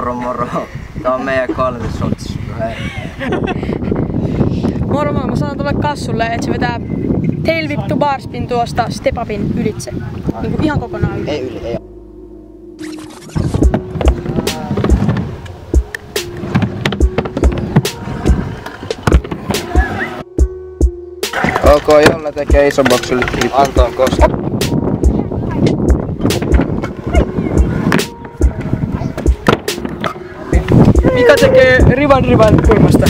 Moro moro. Tää on meidän Kallisots. Moro moi, mä sanon tuolle kassulle, että se vetää tail whip to bar spin tuosta step upin ylitse. Niinku ihan kokonaan yli. Ei yli, ei. Ok, Jolle tekee ison boksin Anton Koski. Mika tekee rivan kulmasta.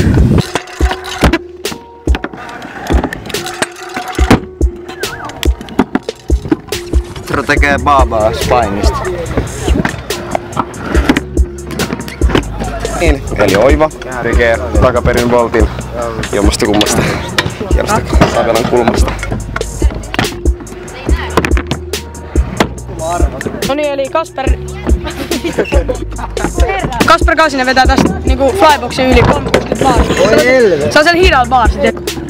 Tro tekee baabaa spinista. Niin, eli oiva tekee takaperin voltin jommasta kummasta. Sakalan kulmasta. No niin, eli Kasper Kaasinen vetää tästä niinku flyboxin yli 360 baarsia. Oi helvet! Se on sen hidal baarsit.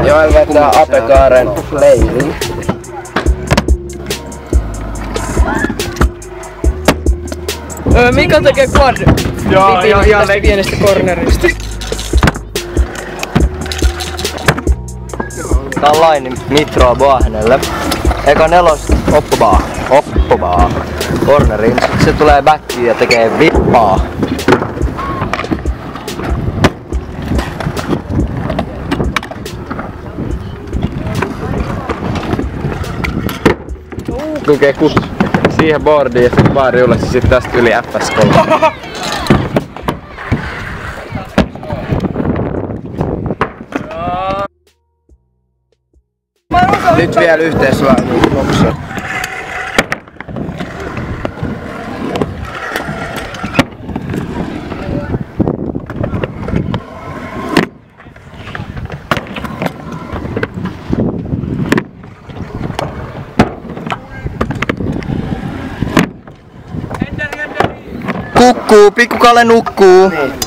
Joel vetää apekaaren leirin. Mika tekee quad. Joo, tästä pienestä cornerista. Tää on laini nitroa Boahenelle. Eka nelos oppobaa corneriin. Sitten se tulee backiin ja tekee vippaa. Tukee kut siihen boardiin ja sitten baari ylös ja sitten tästä yli FS3. Nyt vielä yhteislainen boksia. Kukkuu, pikkukale nukkuu.